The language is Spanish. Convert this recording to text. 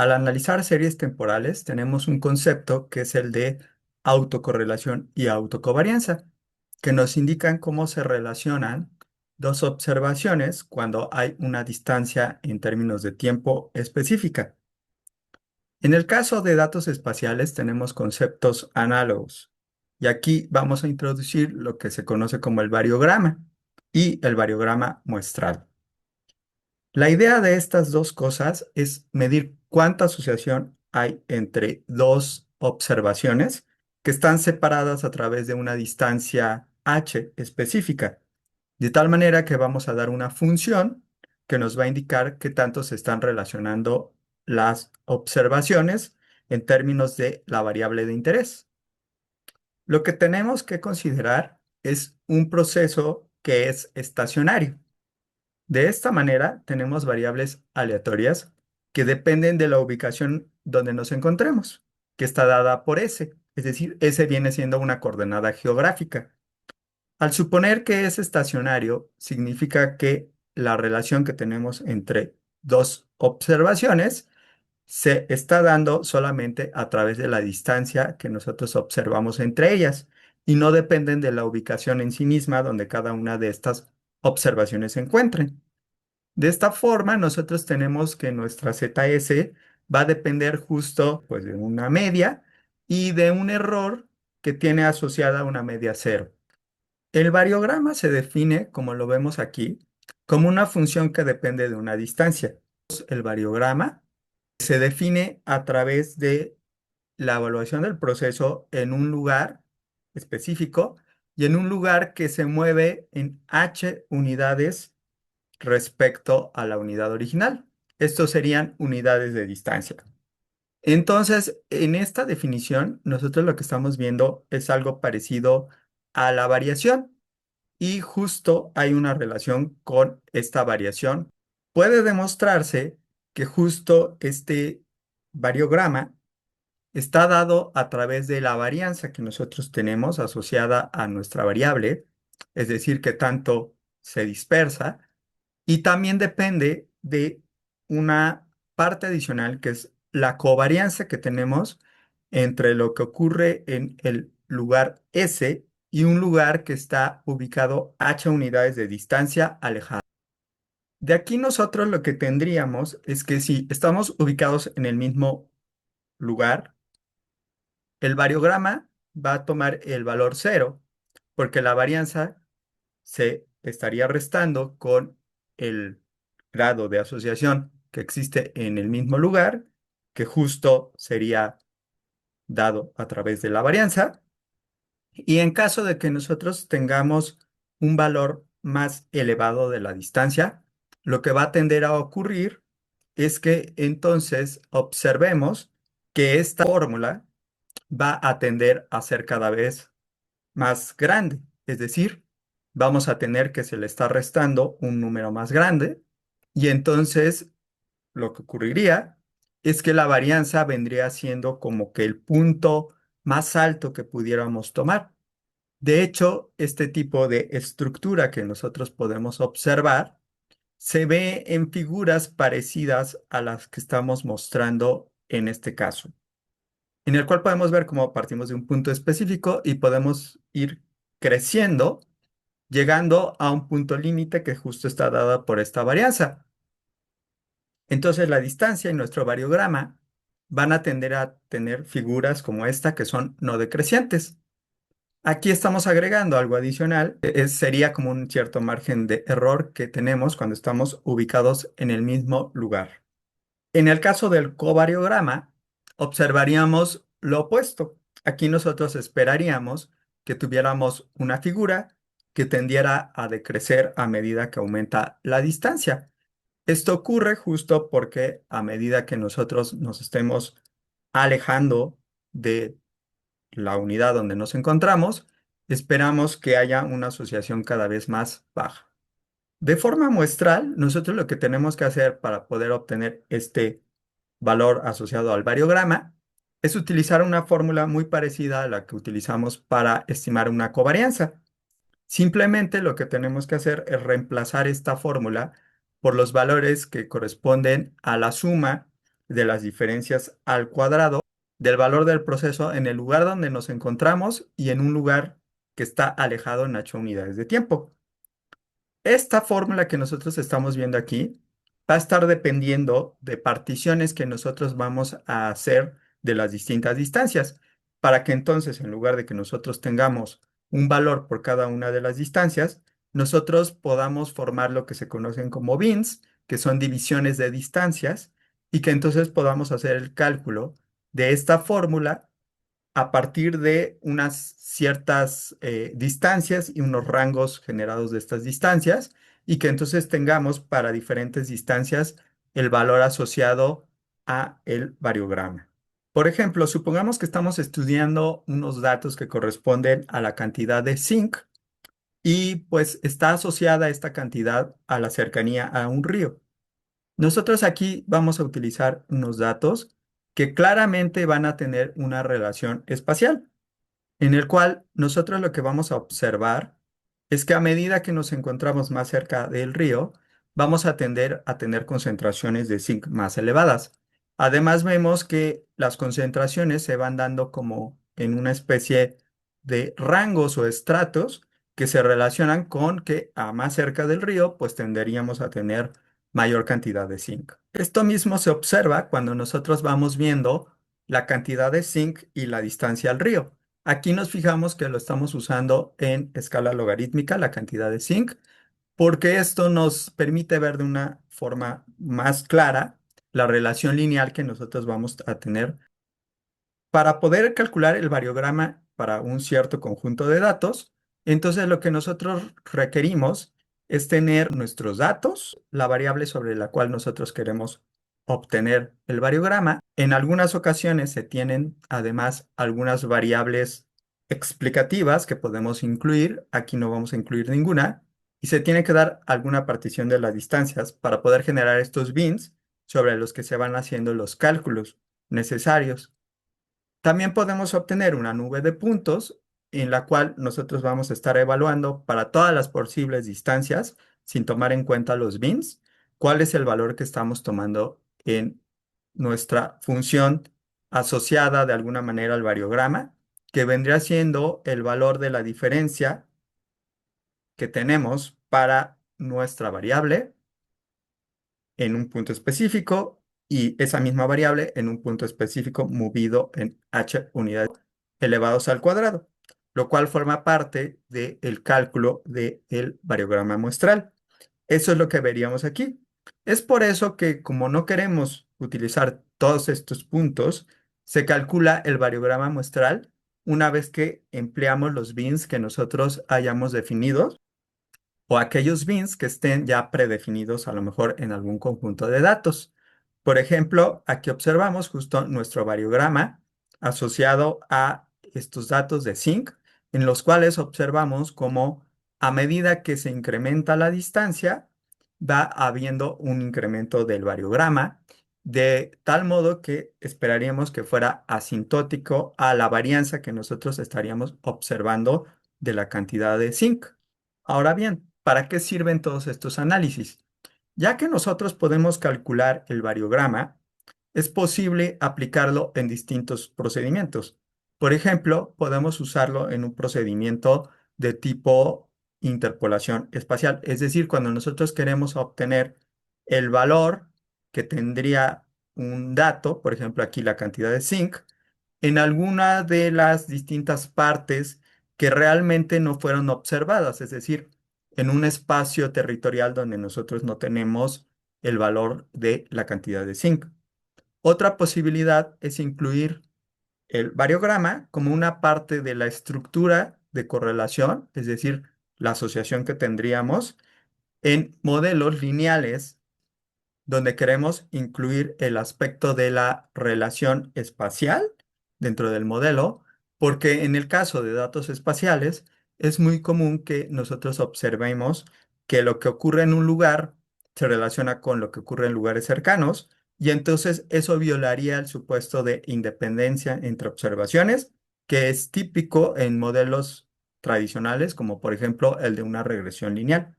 Al analizar series temporales, tenemos un concepto que es el de autocorrelación y autocovarianza, que nos indican cómo se relacionan dos observaciones cuando hay una distancia en términos de tiempo específica. En el caso de datos espaciales tenemos conceptos análogos, y aquí vamos a introducir lo que se conoce como el variograma y el variograma muestral. La idea de estas dos cosas es medir cuánta asociación hay entre dos observaciones que están separadas a través de una distancia h específica, de tal manera que vamos a dar una función que nos va a indicar qué tanto se están relacionando las observaciones en términos de la variable de interés. Lo que tenemos que considerar es un proceso que es estacionario. De esta manera, tenemos variables aleatorias que dependen de la ubicación donde nos encontremos, que está dada por S, es decir, S viene siendo una coordenada geográfica. Al suponer que es estacionario, significa que la relación que tenemos entre dos observaciones se está dando solamente a través de la distancia que nosotros observamos entre ellas y no dependen de la ubicación en sí misma donde cada una de estas observaciones se encuentren. De esta forma, nosotros tenemos que nuestra ZS va a depender justo pues, de una media y de un error que tiene asociada una media cero. El variograma se define, como lo vemos aquí, como una función que depende de una distancia. El variograma se define a través de la evaluación del proceso en un lugar específico y en un lugar que se mueve en h unidades respecto a la unidad original. Estos serían unidades de distancia. Entonces, en esta definición, nosotros lo que estamos viendo es algo parecido a la variación y justo hay una relación con esta variación. Puede demostrarse que justo este variograma está dado a través de la varianza que nosotros tenemos asociada a nuestra variable, es decir, que tanto se dispersa y también depende de una parte adicional que es la covarianza que tenemos entre lo que ocurre en el lugar S y un lugar que está ubicado h unidades de distancia alejada. De aquí nosotros lo que tendríamos es que si estamos ubicados en el mismo lugar, el variograma va a tomar el valor cero, porque la varianza se estaría restando con el grado de asociación que existe en el mismo lugar, que justo sería dado a través de la varianza. Y en caso de que nosotros tengamos un valor más elevado de la distancia, lo que va a tender a ocurrir es que entonces observemos que esta fórmula va a tender a ser cada vez más grande. Es decir, vamos a tener que se le está restando un número más grande y entonces lo que ocurriría es que la varianza vendría siendo como que el punto más alto que pudiéramos tomar. De hecho, este tipo de estructura que nosotros podemos observar se ve en figuras parecidas a las que estamos mostrando en este caso, en el cual podemos ver cómo partimos de un punto específico y podemos ir creciendo, llegando a un punto límite que justo está dada por esta varianza. Entonces la distancia y nuestro variograma van a tender a tener figuras como esta que son no decrecientes. Aquí estamos agregando algo adicional, sería como un cierto margen de error que tenemos cuando estamos ubicados en el mismo lugar. En el caso del covariograma, observaríamos lo opuesto. Aquí nosotros esperaríamos que tuviéramos una figura que tendiera a decrecer a medida que aumenta la distancia. Esto ocurre justo porque a medida que nosotros nos estemos alejando de la unidad donde nos encontramos, esperamos que haya una asociación cada vez más baja. De forma muestral, nosotros lo que tenemos que hacer para poder obtener este valor asociado al variograma es utilizar una fórmula muy parecida a la que utilizamos para estimar una covarianza. Simplemente lo que tenemos que hacer es reemplazar esta fórmula por los valores que corresponden a la suma de las diferencias al cuadrado del valor del proceso en el lugar donde nos encontramos y en un lugar que está alejado en 8 unidades de tiempo. Esta fórmula que nosotros estamos viendo aquí va a estar dependiendo de particiones que nosotros vamos a hacer de las distintas distancias, para que entonces, en lugar de que nosotros tengamos un valor por cada una de las distancias, nosotros podamos formar lo que se conocen como bins, que son divisiones de distancias, y que entonces podamos hacer el cálculo de esta fórmula a partir de unas ciertas distancias y unos rangos generados de estas distancias, y que entonces tengamos para diferentes distancias el valor asociado a el variograma. Por ejemplo, supongamos que estamos estudiando unos datos que corresponden a la cantidad de zinc y pues está asociada esta cantidad a la cercanía a un río. Nosotros aquí vamos a utilizar unos datos que claramente van a tener una relación espacial, en el cual nosotros lo que vamos a observar es que a medida que nos encontramos más cerca del río, vamos a tender a tener concentraciones de zinc más elevadas. Además, vemos que las concentraciones se van dando como en una especie de rangos o estratos que se relacionan con que a más cerca del río, pues tenderíamos a tener mayor cantidad de zinc. Esto mismo se observa cuando nosotros vamos viendo la cantidad de zinc y la distancia al río. Aquí nos fijamos que lo estamos usando en escala logarítmica, la cantidad de zinc, porque esto nos permite ver de una forma más clara la relación lineal que nosotros vamos a tener para poder calcular el variograma para un cierto conjunto de datos. Entonces, lo que nosotros requerimos es tener nuestros datos, la variable sobre la cual nosotros queremos obtener el variograma. En algunas ocasiones se tienen además algunas variables explicativas que podemos incluir. Aquí no vamos a incluir ninguna. Y se tiene que dar alguna partición de las distancias para poder generar estos bins sobre los que se van haciendo los cálculos necesarios. También podemos obtener una nube de puntos en la cual nosotros vamos a estar evaluando para todas las posibles distancias, sin tomar en cuenta los bins, cuál es el valor que estamos tomando en nuestra función asociada de alguna manera al variograma, que vendría siendo el valor de la diferencia que tenemos para nuestra variable en un punto específico y esa misma variable en un punto específico movido en h unidades elevados al cuadrado, lo cual forma parte del cálculo del variograma muestral. Eso es lo que veríamos aquí. Es por eso que como no queremos utilizar todos estos puntos, se calcula el variograma muestral una vez que empleamos los bins que nosotros hayamos definido o aquellos bins que estén ya predefinidos a lo mejor en algún conjunto de datos. Por ejemplo, aquí observamos justo nuestro variograma asociado a estos datos de zinc, en los cuales observamos cómo a medida que se incrementa la distancia, va habiendo un incremento del variograma, de tal modo que esperaríamos que fuera asintótico a la varianza que nosotros estaríamos observando de la cantidad de zinc. Ahora bien, ¿para qué sirven todos estos análisis? Ya que nosotros podemos calcular el variograma, es posible aplicarlo en distintos procedimientos. Por ejemplo, podemos usarlo en un procedimiento de tipo interpolación espacial, es decir, cuando nosotros queremos obtener el valor que tendría un dato, por ejemplo, aquí la cantidad de zinc, en alguna de las distintas partes que realmente no fueron observadas, es decir, en un espacio territorial donde nosotros no tenemos el valor de la cantidad de zinc. Otra posibilidad es incluir el variograma como una parte de la estructura de correlación, es decir, la asociación que tendríamos en modelos lineales donde queremos incluir el aspecto de la relación espacial dentro del modelo, porque en el caso de datos espaciales es muy común que nosotros observemos que lo que ocurre en un lugar se relaciona con lo que ocurre en lugares cercanos, y entonces eso violaría el supuesto de independencia entre observaciones, que es típico en modelos tradicionales, como por ejemplo el de una regresión lineal.